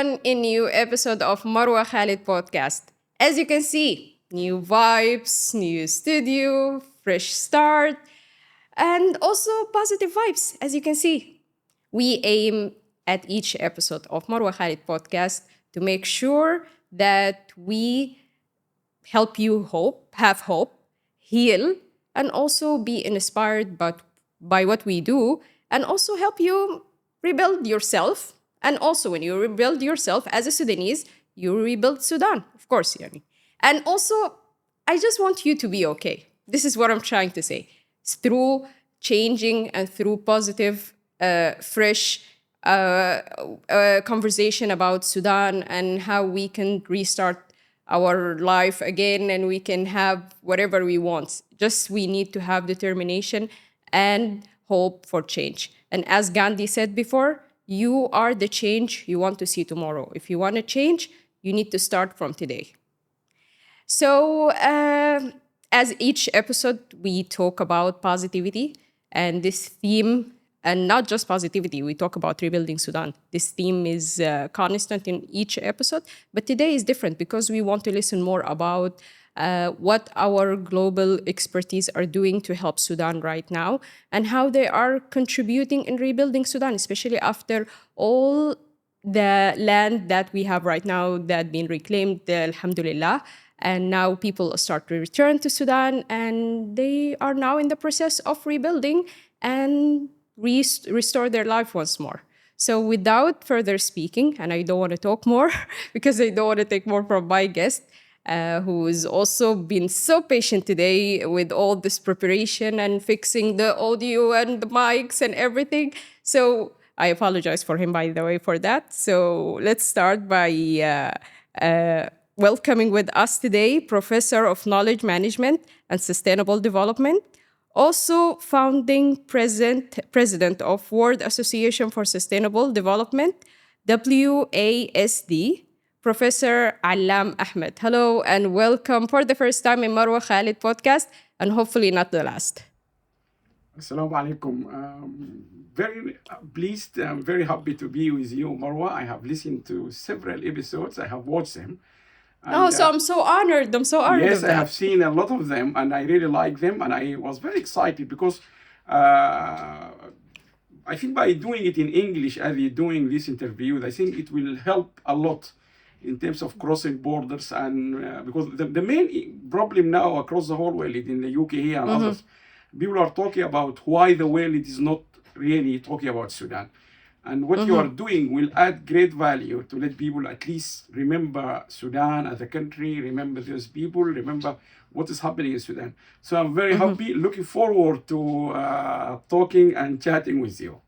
everyone in new episode of Marwa Khalid Podcast. As you can see, new vibes, new studio, fresh start, and also positive vibes, as you can see. We aim at each episode of Marwa Khalid Podcast to make sure that we help you have hope, heal, and also be inspired by what we do, and also help you rebuild yourself. And also, when you rebuild yourself as a Sudanese, you rebuild Sudan, of course, Yani. And also, I just want you to be okay. This is what I'm trying to say. Through changing and through positive, fresh conversation about Sudan and how we can restart our life again and we can have whatever we want. Just we need to have determination and hope for change. And as Gandhi said before, you are the change you want to see tomorrow. If you want to change, you need to start from today. So, as each episode, we talk about positivity and this theme, and not just positivity, we talk about rebuilding Sudan. This theme is constant in each episode, but today is different because we want to listen more about what our global expertise are doing to help Sudan right now and how they are contributing in rebuilding Sudan, especially after all the land that we have right now that been reclaimed, alhamdulillah. And now people start to return to Sudan and they are now in the process of rebuilding and restore their life once more. So without further speaking, and I don't want to talk more because I don't want to take more from my guest, who has also been so patient today with all this preparation and fixing the audio and the mics and everything. So I apologize for him, by the way, for that. So let's start by welcoming with us today Professor of Knowledge Management and Sustainable Development, also founding president of World Association for Sustainable Development, WASD, Professor Allam Ahmed. Hello and welcome for the first time in Marwa Khalid Podcast, and hopefully not the last. Assalamu alaikum. Very pleased, I'm very happy to be with you, Marwa. I have listened to several episodes, I have watched them. And, so I'm so honored. I'm so honored. Yes, I have seen a lot of them and I really like them. And I was very excited because I think by doing it in English as you're doing this interview, I think it will help a lot in terms of crossing borders. And because the main problem now across the whole world in the UK here and others, people are talking about why the world is not really talking about Sudan. And what you are doing will add great value to let people at least remember Sudan as a country, remember those people, remember what is happening in Sudan. So I'm very happy, looking forward to talking and chatting with you.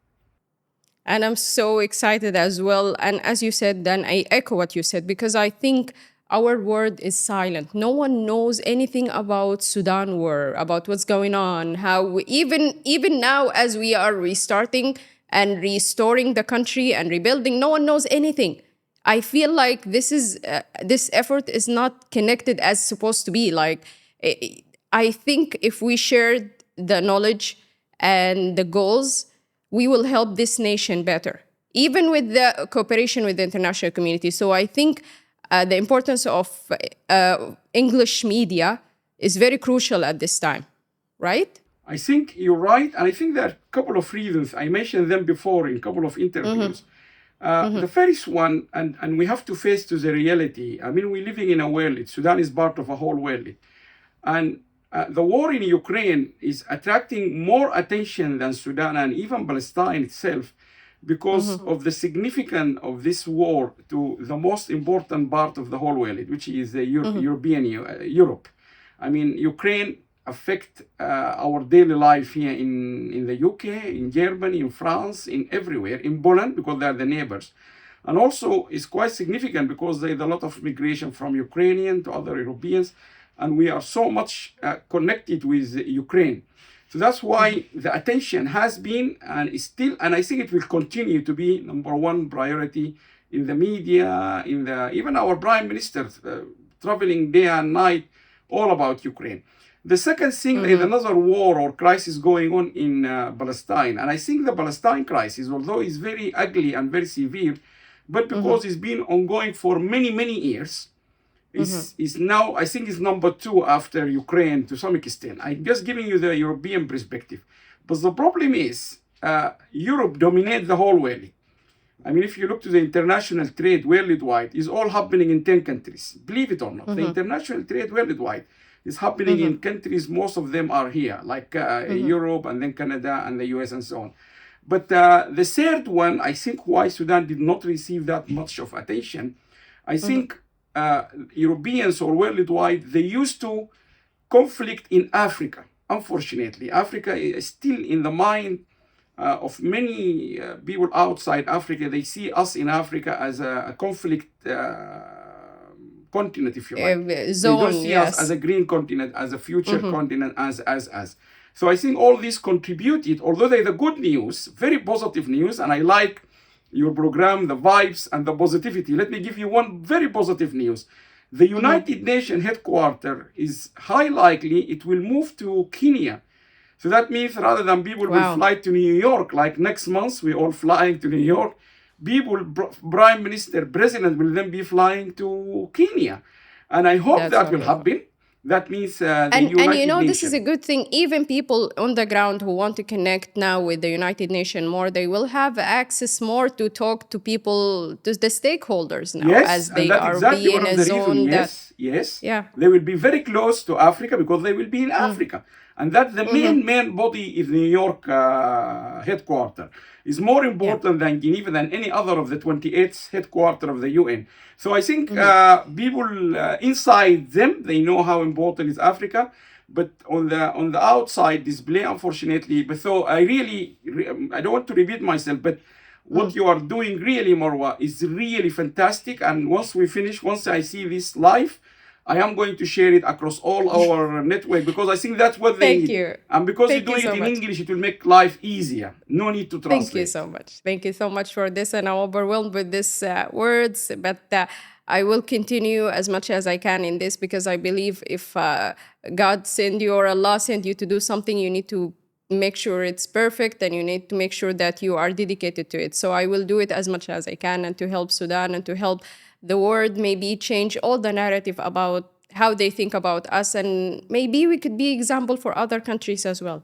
And I'm so excited as well. And as you said, then I echo what you said, because I think our world is silent. No one knows anything about Sudan war, about what's going on, how even now as we are restarting and restoring the country and rebuilding, no one knows anything. I feel like this effort is not connected as supposed to be. Like, I think if we shared the knowledge and the goals, we will help this nation better, even with the cooperation with the international community. So I think the importance of English media is very crucial at this time, right? I think you're right. And I think there are a couple of reasons. I mentioned them before in a couple of interviews. The first one, and we have to face to the reality. I mean, we're living in a world. Sudan is part of a whole world. And the war in Ukraine is attracting more attention than Sudan and even Palestine itself because of the significance of this war to the most important part of the whole world, which is the European Europe. I mean, Ukraine affect our daily life here in the UK, in Germany, in France, in everywhere, in Poland, because they are the neighbors. And also it's quite significant because there's a lot of migration from Ukrainian to other Europeans, and we are so much connected with Ukraine. So that's why the attention has been and is still, and I think it will continue to be number one priority in the media, even our prime minister traveling day and night, all about Ukraine. The second thing, there is another war or crisis going on in Palestine. And I think the Palestine crisis, although it's very ugly and very severe, but because it's been ongoing for many, many years, is now, I think, is number 2 after Ukraine to some extent. I'm just giving you the European perspective. But the problem is, Europe dominates the whole world. I mean, if you look to the international trade worldwide, it's all happening in 10 countries. Believe it or not, the international trade worldwide is happening in countries, most of them are here, like Europe and then Canada and the US and so on. But the third one, I think why Sudan did not receive that much of attention, I think Europeans or worldwide, they used to conflict in Africa. Unfortunately, Africa is still in the mind of many people outside Africa. They see us in Africa as a conflict continent, if you like. Zone, they don't see us as a green continent, as a future continent, as. So I think all this contributed, although they're the good news, very positive news, and I like your program, the vibes and the positivity. Let me give you one very positive news. The United Nations headquarters is high likely it will move to Kenya. So that means rather than people will fly to New York, like next month, we're all flying to New York, people, Prime Minister, President will then be flying to Kenya. And I hope that will happen. That means the United Nations. This is a good thing. Even people on the ground who want to connect now with the United Nations more, they will have access more to talk to people, to the stakeholders now, as they are being a zone. Yes. They will be very close to Africa because they will be in Africa. And that the main body is New York headquarters. Is more important than Geneva, than any other of the 28 headquarters of the UN. So I think people inside them, they know how important is Africa, but on the outside display, unfortunately. But so I don't want to repeat myself, but what you are doing really, Marwa, is really fantastic. And once I see this live, I am going to share it across all our network because I think that's what they need. Thank you. And because you're doing it in English, it will make life easier. No need to translate. Thank you so much. Thank you so much for this. And I'm overwhelmed with these words. But I will continue as much as I can in this because I believe if God send you or Allah send you to do something, you need to make sure it's perfect and you need to make sure that you are dedicated to it. So I will do it as much as I can and to help Sudan and to help the world, maybe change all the narrative about how they think about us, and maybe we could be example for other countries as well.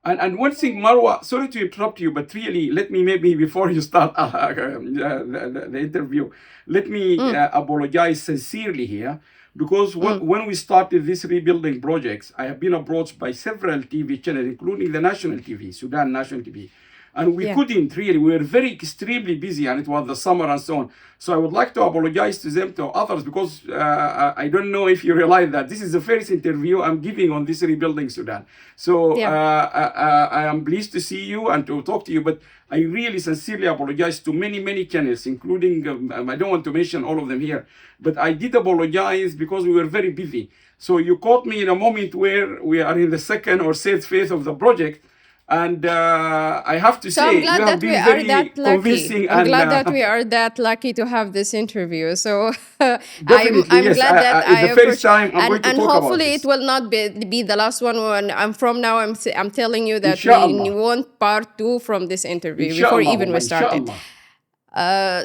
And one thing, Marwa, sorry to interrupt you, but really, let me maybe before you start the interview, let me apologize sincerely here, because when we started this rebuilding projects, I have been approached by several TV channels, including the national TV, Sudan National TV. And we couldn't really, we were very extremely busy and it was the summer and so on. So I would like to apologize to them, to others, because I don't know if you realize that this is the first interview I'm giving on this rebuilding Sudan. So I am pleased to see you and to talk to you, but I really sincerely apologize to many, many channels, including, I don't want to mention all of them here, but I did apologize because we were very busy. So you caught me in a moment where we are in the second or third phase of the project. And I have to say, you have been very convincing. I'm glad that we are that lucky to have this interview. So I'm yes, glad that it's the first time I'm going to talk about this. And hopefully it will not be the last one. When I'm from now, I'm telling you that we want part 2 from this interview before even we started.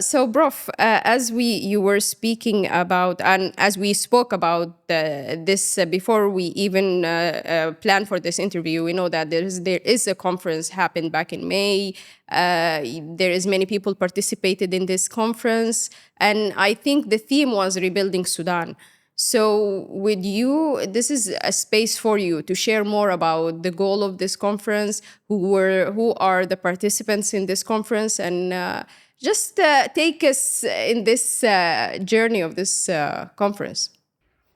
So, Prof, as you were speaking about, and as we spoke about this before we even planned for this interview, we know that there is a conference happened back in May. There is many people participated in this conference, and I think the theme was rebuilding Sudan. So with you, this is a space for you to share more about the goal of this conference, who are the participants in this conference, and just take us in this journey of this conference.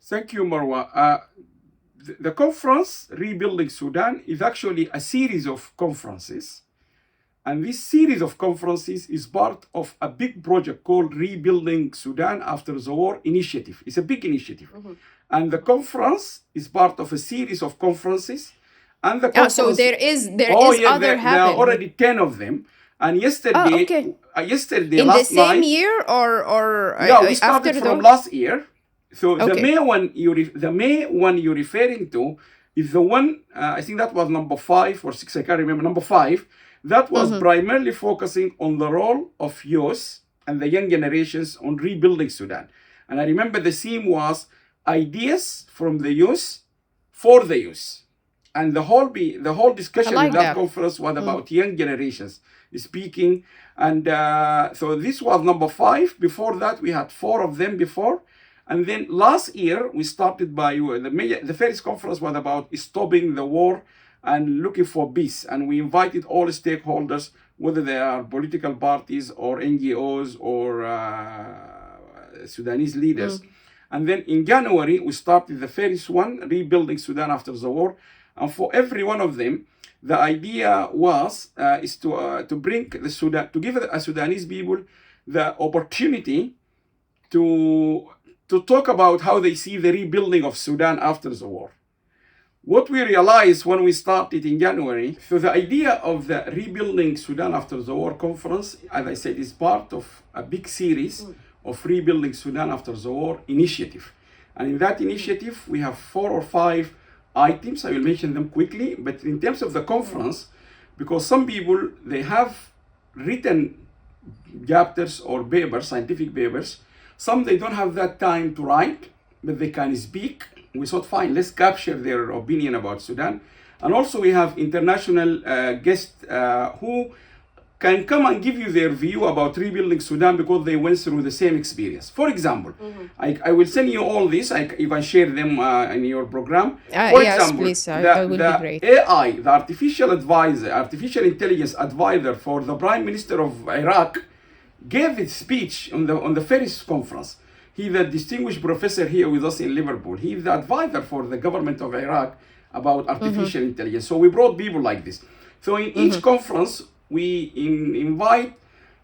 Thank you, Marwa. The conference, Rebuilding Sudan, is actually a series of conferences. And this series of conferences is part of a big project called Rebuilding Sudan After the War Initiative. It's a big initiative. And the conference is part of a series of conferences. And the conference, so there is other happening. There are already 10 of them. And yesterday, in last the same night, year or we started from last year. So the May one you're referring to is the one, I think that was number 5 or 6, I can't remember, number 5. That was primarily focusing on the role of youth and the young generations on rebuilding Sudan. And I remember the theme was ideas from the youth for the youth. And the whole discussion in that conference was about young generations speaking. And so this was number 5. Before that, we had 4 of them before. And then last year, we started by the first conference was about stopping the war and looking for peace. And we invited all stakeholders, whether they are political parties or NGOs or Sudanese leaders. And then in January, we started the first one, rebuilding Sudan after the war. And for every one of them, the idea was is to bring the Sudan, to give the Sudanese people the opportunity to talk about how they see the rebuilding of Sudan after the war. What we realized when we started in January, so the idea of the rebuilding Sudan after the war conference, as I said, is part of a big series of rebuilding Sudan after the war initiative. And in that initiative, we have 4 or 5 items. I will mention them quickly, but in terms of the conference, because some people, they have written chapters or papers, scientific papers. Some they don't have that time to write, but they can speak. We thought, fine, let's capture their opinion about Sudan. And also we have international guests who can come and give you their view about rebuilding Sudan because they went through the same experience. For example, I will send you all this. You can share them in your program. For example, please. That would be great. AI, the artificial intelligence advisor for the Prime Minister of Iraq, gave a speech on the first conference. He's a distinguished professor here with us in Liverpool. He's the advisor for the government of Iraq about artificial intelligence. So we brought people like this. So in each conference, we invite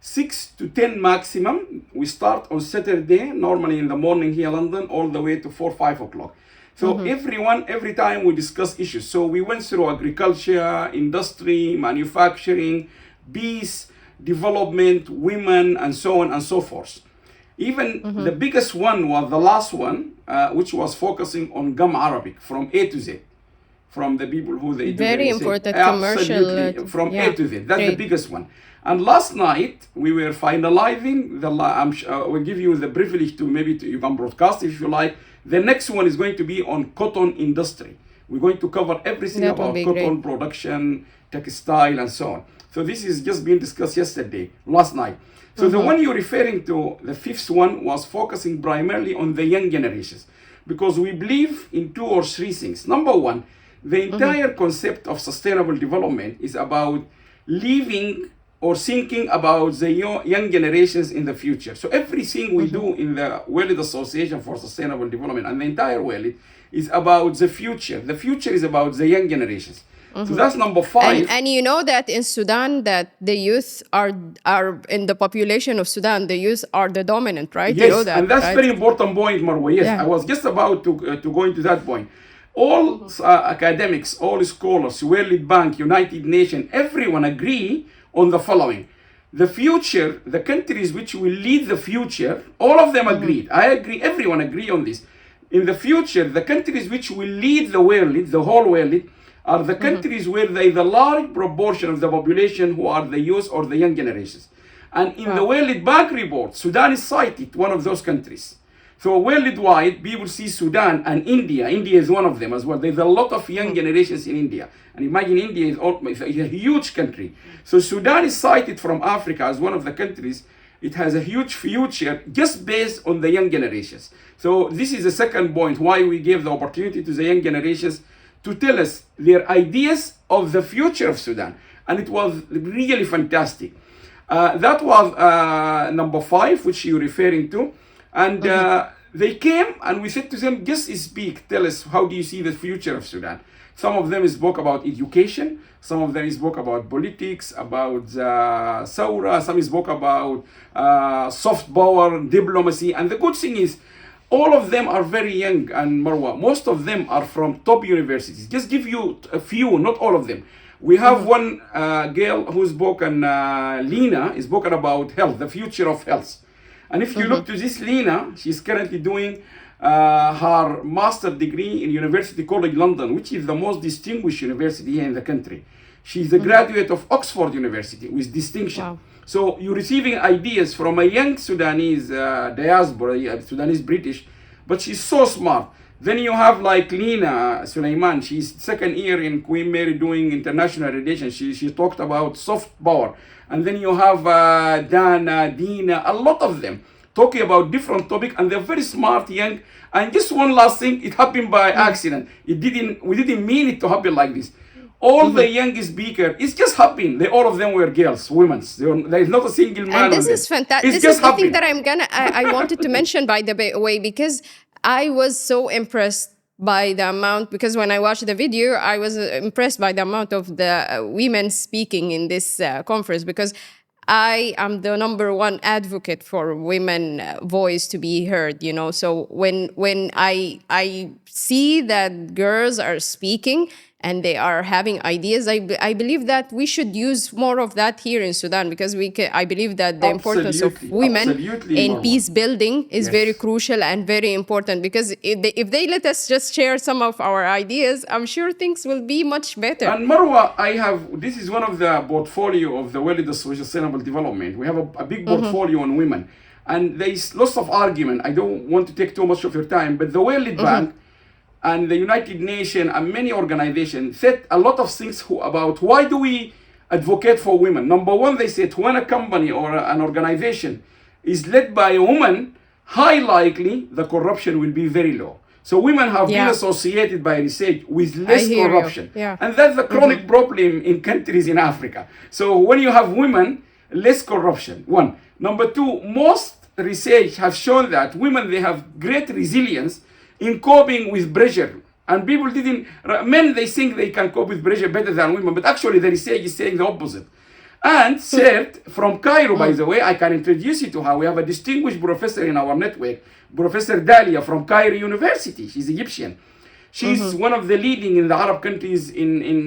6 to 10 maximum. We start on Saturday, normally in the morning here in London, all the way to 4, 5 o'clock. So every time we discuss issues. So we went through agriculture, industry, manufacturing, peace, development, women, and so on and so forth. Even the biggest one was the last one, which was focusing on gum Arabic from A to Z. From the people who they do. Very important commercial. Absolutely, from A to Z. That's the biggest one. And last night, we were finalizing we'll give you the privilege to you can broadcast if you like. The next one is going to be on cotton industry. We're going to cover everything about cotton production, textile, and so on. So this is just being discussed last night. So the one you're referring to, the 5th one, was focusing primarily on the young generations. Because we believe in 2 or 3 things. Number 1, the entire concept of sustainable development is about living or thinking about the young generations in the future. So everything we do in the World Association for Sustainable Development and the entire world is about the future. The future is about the young generations. So that's number 5. And you know that in Sudan, that the youth are in the population of Sudan, the youth are the dominant, right? Yes, you know that, and that's right? very important point, Marwa. Yes, I was just about to go into that point. All academics, all scholars, World Bank, United Nations, everyone agree on the following. The future, the countries which will lead the future, all of them agreed. I agree, everyone agree on this. In the future, the countries which will lead the world, the whole world, are the countries where there is a large proportion of the population who are the youth or the young generations. And in the World Bank report, Sudan is cited, one of those countries. So worldwide, people see Sudan and India. India is one of them as well. There's a lot of young generations in India. And imagine India is a huge country. So Sudan is cited from Africa as one of the countries. It has a huge future just based on the young generations. So this is the second point, why we gave the opportunity to the young generations to tell us their ideas of the future of Sudan. And it was really fantastic. That was number 5, which you're referring to. And they came and we said to them, just speak, tell us, how do you see the future of Sudan? Some of them spoke about education. Some of them spoke about politics, about Saura. Some spoke about soft power, diplomacy. And the good thing is, all of them are very young, and Marwa, most of them are from top universities. Just give you a few, not all of them. We have one girl who's spoken, Lena, is spoken about health, the future of health. And if you look to this Lena, she's currently doing her master's degree in University College London, which is the most distinguished university here in the country. She's a graduate of Oxford University with distinction. Wow. So you're receiving ideas from a young Sudanese diaspora, Sudanese British, but she's so smart. Then you have like Lina Suleiman. She's second year in Queen Mary doing international relations. She talked about soft power. And then you have Dana, Dina, a lot of them talking about different topics, and they're very smart, young. And just one last thing, it happened by accident. We didn't mean it to happen like this. All the young speaker, it's just happened. All of them were girls, women. There is not a single man. And this is fantastic. It's This just is the thing happened. that I wanted to mention, by the way, because I was so impressed by the amount, because when I watched the video, I was impressed by the amount of the women speaking in this conference, because I am the number one advocate for women voice to be heard, you know. So when I see that girls are speaking and they are having ideas, I believe that we should use more of that here in Sudan, because I believe that the importance of women in Marwa. peace building is very crucial and very important, because if they let us just share some of our ideas, I'm sure things will be much better. And Marwa, this is one of the portfolio of the World Sustainable Development. We have a big portfolio on women. And there is lots of argument. I don't want to take too much of your time, but the World Bank and the United Nations and many organizations said a lot of things about why do we advocate for women. Number one, they said when a company or an organization is led by a woman, high likely the corruption will be very low. So women have been associated by research with less corruption. And that's the chronic problem in countries in Africa. So when you have women, less corruption, one. Number two, most research have shown that women, they have great resilience in coping with pressure. And men, they think they can cope with pressure better than women, but actually the research is saying the opposite. And third, from Cairo, by the way, I can introduce you to her. We have a distinguished professor in our network, Professor Dalia from Cairo University. She's Egyptian. She's one of the leading in the Arab countries in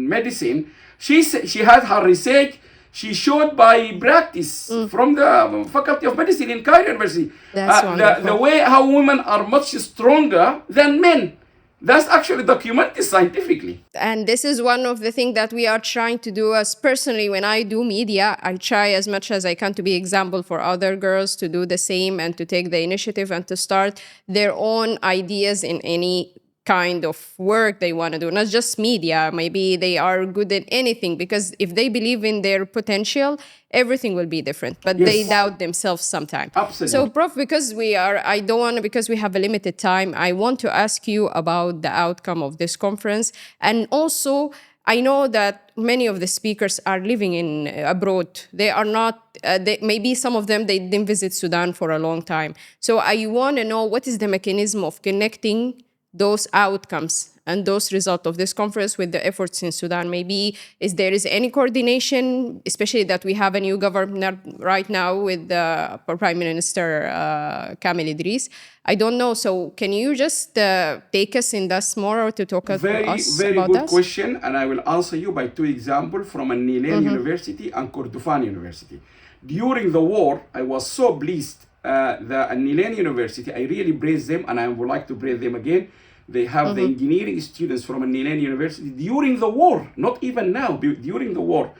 medicine. She had her research. She showed by practice from the Faculty of Medicine in Cairo University the way how women are much stronger than men. That's actually documented scientifically. And this is one of the things that we are trying to do. As personally, when I do media, I try as much as I can to be example for other girls to do the same and to take the initiative and to start their own ideas in any kind of work they want to do, not just media. Maybe they are good at anything, because if they believe in their potential, everything will be different, but they doubt themselves sometimes. Absolutely. So Prof, because we have a limited time, I want to ask you about the outcome of this conference. And also, I know that many of the speakers are living in abroad. They are not, maybe some of them, they didn't visit Sudan for a long time. So I want to know, what is the mechanism of connecting those outcomes and those results of this conference with the efforts in Sudan? Maybe there is any coordination, especially that we have a new governor right now with Prime Minister Kamel Idris. I don't know. So can you just take us in that more to talk about us very about good this? question, and I will answer you by two examples from Nilan University and Kordofan University. During the war, I was so pleased. The Nilan University, I really praise them, and I would like to praise them again. They have the engineering students from Nilan University during the war, not even now, during the war.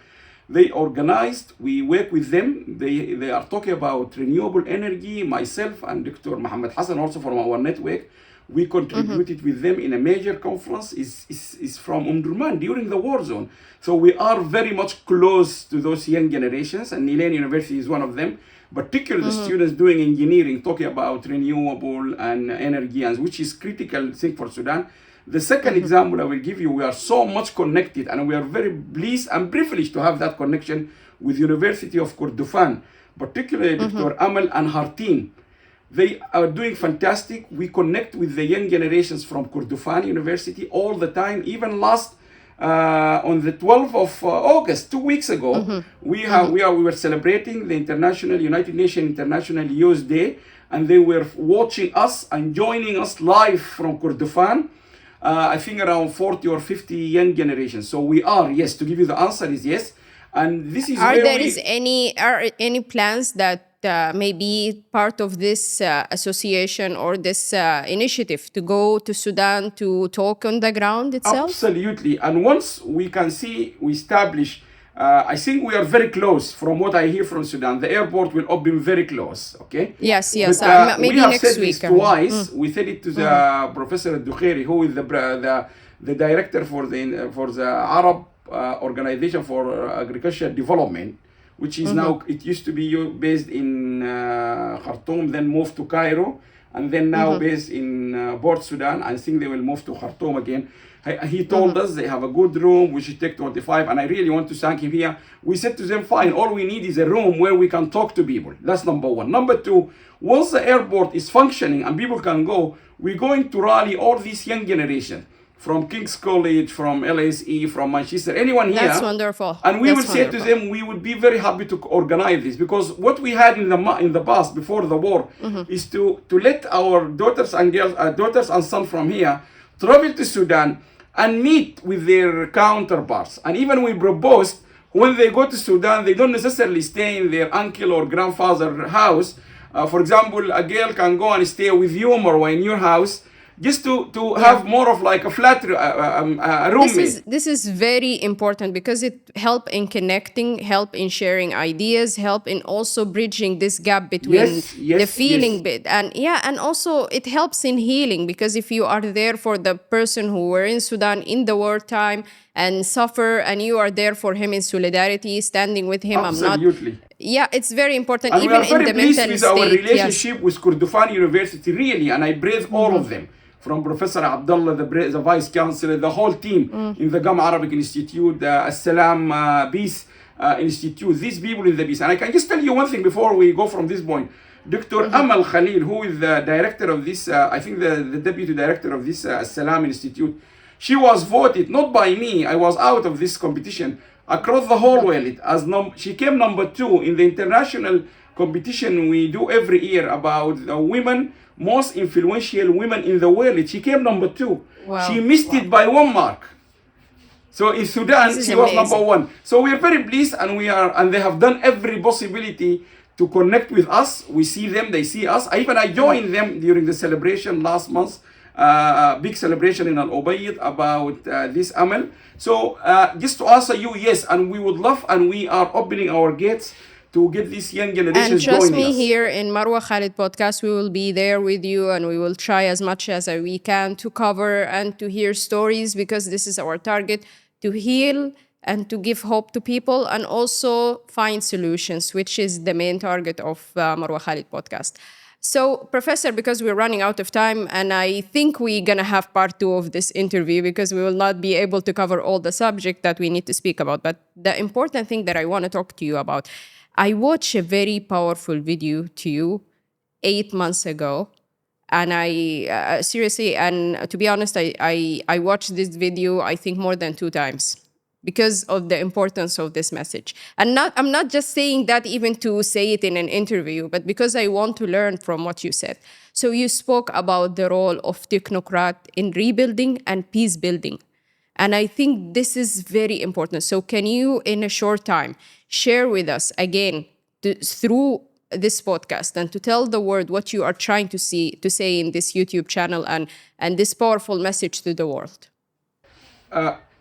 They organized, we work with them. They are talking about renewable energy. Myself and Dr. Mohammed Hassan, also from our network, we contributed with them in a major conference is from Durman during the war zone. So we are very much close to those young generations, and Nilan University is one of them. Particularly the students doing engineering, talking about renewable and energy, and which is critical thing for Sudan. The second example I will give you, we are so much connected, and we are very pleased and privileged to have that connection with University of Kordofan, particularly Dr. Amal and her team. They are doing fantastic. We connect with the young generations from Kordofan University all the time. Even on the 12th of August, 2 weeks ago, we were celebrating the United Nations International Youth Day, and they were watching us and joining us live from Kordofan. I think around 40 or 50 young generations. So we are, yes, to give you the answer is yes. And this is are any plans that may be part of this association or this initiative to go to Sudan to talk on the ground itself? Absolutely. And once we can see, we establish, I think we are very close from what I hear from Sudan. The airport will open very close, okay? Yes, But, maybe we have next said week. this twice. We said it to the Professor Dukheri, who is the director for the Arab Organization for Agricultural Development, which is now, it used to be based in Khartoum, then moved to Cairo, and then now based in Port Sudan. I think they will move to Khartoum again. He told us they have a good room, we should take 25, and I really want to thank him here. We said to them, fine, all we need is a room where we can talk to people. That's number one. Number two, once the airport is functioning and people can go, we're going to rally all this young generation from King's College, from LSE, from Manchester, anyone here. That's wonderful. And we will say to them, we would be very happy to organize this, because what we had in the past before the war is to let our daughters and sons from here travel to Sudan and meet with their counterparts. And even we proposed, when they go to Sudan, they don't necessarily stay in their uncle or grandfather's house. For example, a girl can go and stay with you, Marwa, in your house, just to have more of like a flat roommate. This is very important because it help in connecting, help in sharing ideas, help in also bridging this gap between the feeling bit. And also it helps in healing, because if you are there for the person who were in Sudan in the wartime and suffer, and you are there for him in solidarity, standing with him. Absolutely. It's very important. And even we are very in the pleased mental with state. our relationship with Kurdufan University, really, and I praise all of them. From Professor Abdullah, the Vice Chancellor, the whole team in the Gam Arabic Institute, the Salam Peace Institute, these people in the peace. And I can just tell you one thing before we go from this point. Dr. Amal Khalil, who is the director of this, I think the deputy director of this Salam Institute, she was voted, not by me, I was out of this competition, across the whole world. She came number 2 in the international competition we do every year about women, most influential women in the world. She came number 2. Wow. She missed it by 1 mark. So in Sudan, she was number 1. So we are very pleased, and they have done every possibility to connect with us. We see them, they see us. I joined them during the celebration last month, big celebration in Al Ubaid about this Amal. So just to answer you, yes, and we would love, and we are opening our gates to get these young generations joining us. And trust me, here in Marwa Khalid Podcast, we will be there with you, and we will try as much as we can to cover and to hear stories, because this is our target, to heal and to give hope to people, and also find solutions, which is the main target of Marwa Khalid Podcast. So, Professor, because we're running out of time, and I think we're going to have part 2 of this interview, because we will not be able to cover all the subject that we need to speak about. But the important thing that I want to talk to you about, I watched a very powerful video to you 8 months ago. And I seriously, and to be honest, I watched this video, I think, more than 2 times, because of the importance of this message. And I'm not just saying that even to say it in an interview, but because I want to learn from what you said. So you spoke about the role of technocrat in rebuilding and peace building. And I think this is very important. So can you, in a short time, share with us again through this podcast, and to tell the world what you are trying to say in this YouTube channel, and this powerful message to the world?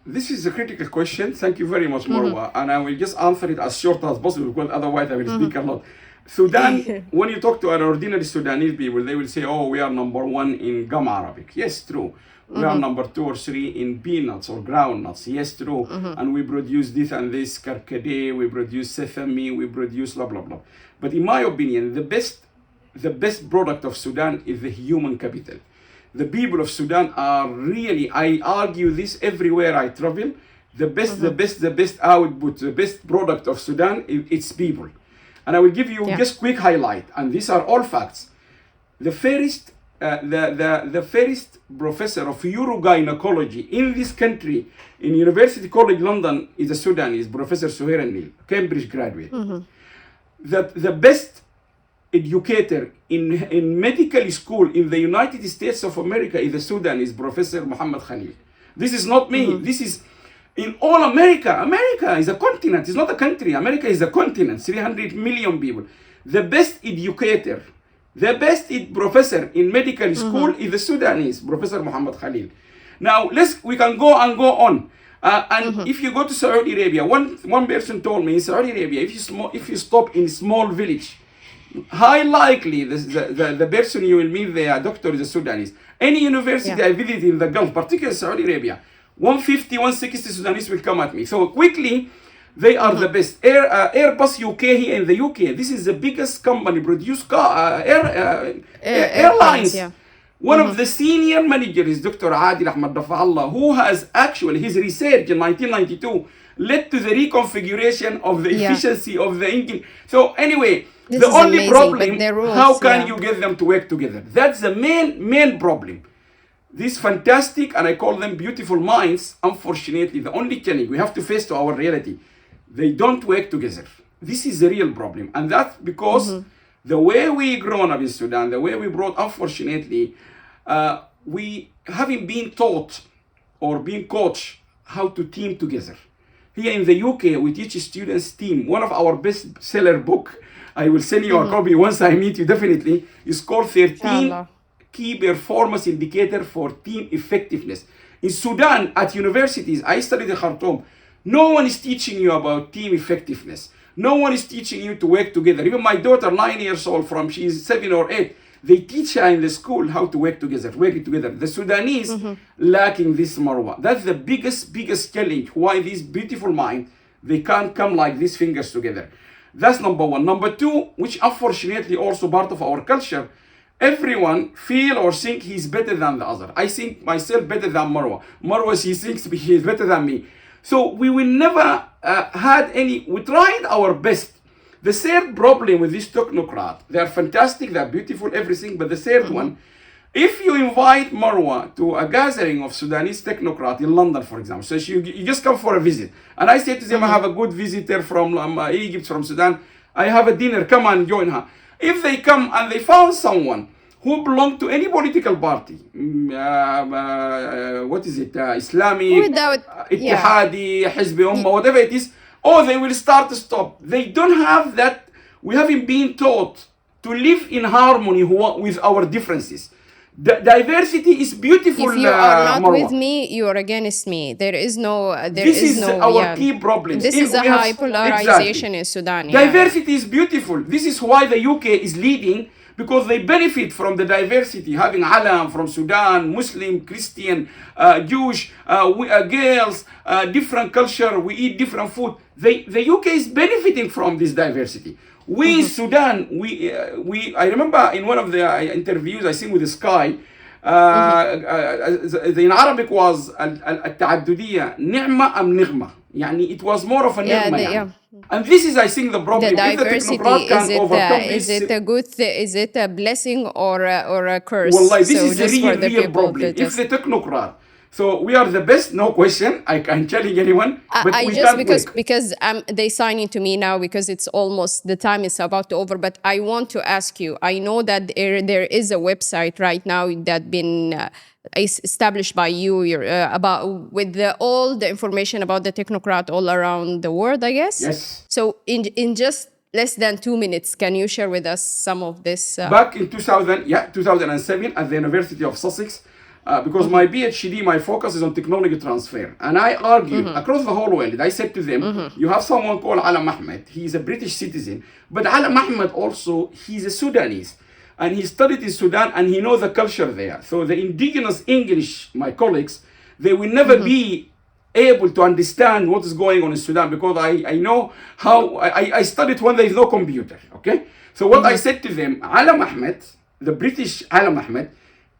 This is a critical question. Thank you very much, Marwa. And I will just answer it as short as possible, because otherwise I will speak a lot. Sudan, when you talk to an ordinary Sudanese people, they will say, oh, we are number 1 in Gam Arabic. Yes, true. We are number 2 or 3 in peanuts or groundnuts. Yes, true. And we produce this and this, karkade, we produce sesame, we produce blah, blah, blah. But in my opinion, the best product of Sudan is the human capital. The people of Sudan are really, I argue this everywhere I travel, the best output, the best product of Sudan is its people. And I will give you just quick highlight, and these are all facts. The first professor of urogynecology in this country, in University College London, is a Sudanese, Professor Suhair Al-Nil, Cambridge graduate. The best educator in medical school in the United States of America is the Sudanese, Professor Muhammad Khalil. This is not me. This is in all America. America is a continent. It's not a country. America is a continent, 300 million people. The best educator, the best professor in medical school is the Sudanese, Professor Muhammad Khalid. Now, we can go and go on. And if you go to Saudi Arabia, one person told me in Saudi Arabia, if you stop in small village, high likely the person you will meet there, doctor, is a Sudanese. Any university I visit in the Gulf, particularly Saudi Arabia, 150, 160 Sudanese will come at me. So quickly, they are the best. Airbus UK here in the UK, this is the biggest company, produce airlines. One of the senior managers, Dr. Adil Ahmed Rafa'Allah, who has actually, his research in 1992 led to the reconfiguration of the efficiency of the engine. So anyway, the only problem, how can you get them to work together? That's the main problem. These fantastic, and I call them beautiful minds, unfortunately, the only challenge we have to face to our reality, they don't work together. This is the real problem. And that's because the way we grown up in Sudan, the way we brought, unfortunately, we haven't been taught or been coached how to team together. Here in the UK, we teach students team. One of our best seller book, I will send you a copy once I meet you, definitely, is called 13 Key Performance Indicator for Team Effectiveness. In Sudan, at universities, I studied in Khartoum, no one is teaching you about team effectiveness. No one is teaching you to work together. Even my daughter, 9 years old, she's 7 or 8, they teach her in the school how to work together, working together. The Sudanese lacking this, Marwa. That's the biggest challenge, why these beautiful minds, they can't come like these fingers together. That's number one. Number two, which unfortunately also part of our culture, everyone feel or think he's better than the other. I think myself better than Marwa. Marwa, she thinks he's better than me. So we will never we tried our best. The third problem with this technocrat, they are fantastic, they're beautiful, everything, but the third one, if you invite Marwa to a gathering of Sudanese technocrat in London, for example, so you just come for a visit, and I say to them, I have a good visitor from Egypt, from Sudan, I have a dinner, come and join her. If they come and they found someone who belonged to any political party, Islamic, Ittihadi, Hizb Ummah, whatever it is, they will start to stop. They don't have that. We haven't been taught to live in harmony with our differences. Diversity is beautiful. If you are not Marwa. with me, you are against me. This is our key problem. This is a high polarization in Sudan. Diversity is beautiful. This is why the UK is leading, because they benefit from the diversity, having Alam from Sudan, Muslim, Christian, Jewish, girls, different culture, we eat different food. The UK is benefiting from this diversity. We in Sudan, I remember in one of the interviews I seen with Sky, in Arabic was التعددية نعمة أم نغمة. يعني it was more of a نغمة. And this is, I think, the problem. The diversity, is it a good thing? Is it a blessing or a curse? Wallahi, this is the real problem. If the technocrat, so we are the best, no question. I can challenge anyone, but we can't because they sign into me now because it's almost, the time is about to over. But I want to ask you, I know that there is a website right now that been established by you about with all the information about the technocrat all around the world, I guess. Yes. So in just less than 2 minutes, can you share with us some of this? Back in 2007 at the University of Sussex, because my PhD, my focus is on technology transfer, and I argued across the whole world. I said to them, you have someone called Allam Ahmed. He's a British citizen, but Allam Ahmed also, he's a Sudanese. And he studied in Sudan and he knows the culture there. So the indigenous English, my colleagues, they will never be able to understand what is going on in Sudan, because I know how, I studied when there is no computer, okay? So what I said to them, Allam Ahmed, the British Allam Ahmed,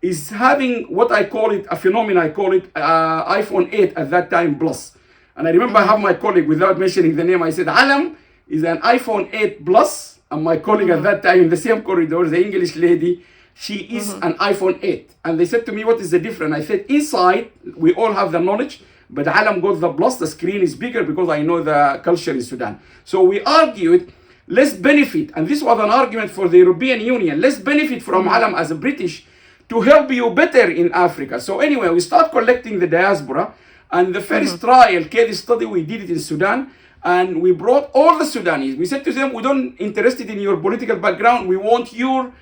is having what I call it, a phenomenon, I call it iPhone 8 at that time plus. And I remember I have my colleague, without mentioning the name, I said, Allam is an iPhone 8 plus. And my colleague at that time in the same corridor, the English lady, she is an iPhone 8. And they said to me, what is the difference? I said, inside, we all have the knowledge, but Alam got the plus, the screen is bigger because I know the culture in Sudan. So we argued, let's benefit, and this was an argument for the European Union, let's benefit from Alam as a British to help you better in Africa. So anyway, we start collecting the diaspora, and the first trial, case study, we did it in Sudan. And we brought all the Sudanese. We said to them, we don't interested in your political background. We want your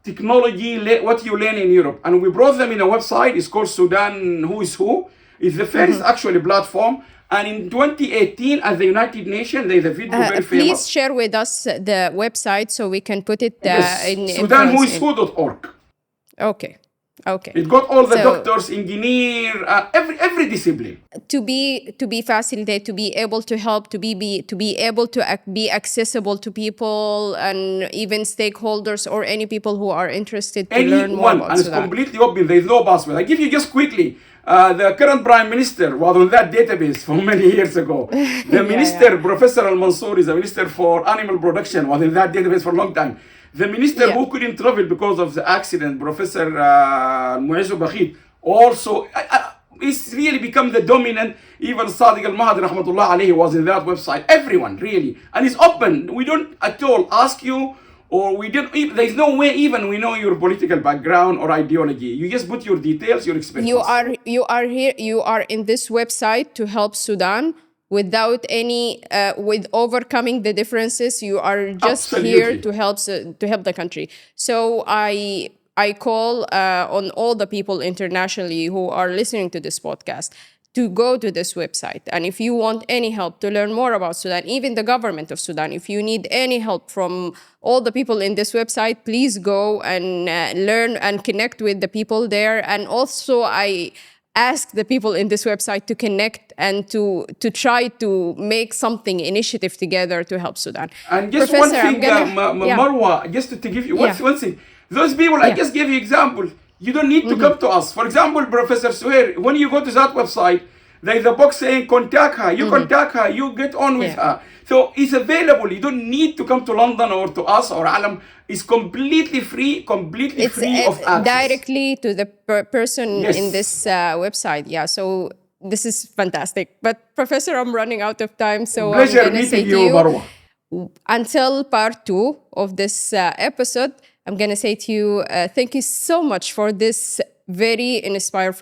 technology, what you learn in Europe. And we brought them in a website. It's called Sudan Who is Who. It's the first actually platform. And in 2018, at the United Nations, there's a video very famous. Please share with us the website so we can put it in SudanWhoisWho.org. Okay. It got all the doctors, engineer, every discipline. To be facilitated, to be able to help, to be able to be accessible to people and even stakeholders or any people who are interested to learn more about and Sudan. It's completely open. There is no password. I give you just quickly. The current Prime Minister was on that database from many years ago. The Minister, Professor Allam Ahmed, is the Minister for Animal Production, was in that database for a long time. The Minister who couldn't travel because of the accident, Professor Allam, also it's really become the dominant. Even Sadiq al-Mahdi rahmatullah alayhi was in that website. Everyone, really. And it's open. We don't at all ask you, or we don't, there's no way even we know your political background or ideology. You just put your details, your experience. You are here, you are in this website to help Sudan without any, with overcoming the differences. You are just here to help the country. So I call on all the people internationally who are listening to this podcast to go to this website. And if you want any help to learn more about Sudan, even the government of Sudan, if you need any help from all the people in this website, please go and learn and connect with the people there. And also I ask the people in this website to connect and to try to make something initiative together to help Sudan. And just Professor, one thing, Marwa, just to give you one thing. Those people, I just gave you example. You don't need to come to us. For example, Professor Suhair, when you go to that website, there is a box saying contact her. You contact her, you get on with her. So it's available. You don't need to come to London or to us or Alam. It's completely free, free of access. Directly to the person in this website. Yeah, so this is fantastic. But Professor, I'm running out of time. So pleasure I'm meeting you, Marwa. Until part 2 of this episode, I'm going to say to you, thank you so much for this very inspiring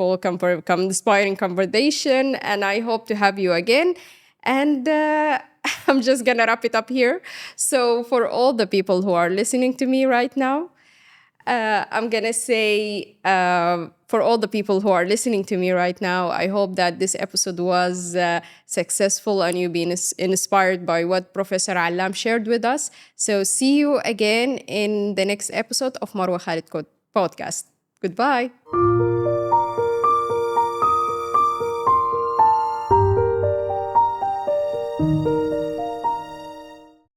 conversation. And I hope to have you again. And I'm just going to wrap it up here. So for all the people who are listening to me right now, I'm going to say, for all the people who are listening to me right now, I hope that this episode was successful and you've been inspired by what Professor Allam shared with us. So see you again in the next episode of Marwa Khalid Podcast. Goodbye.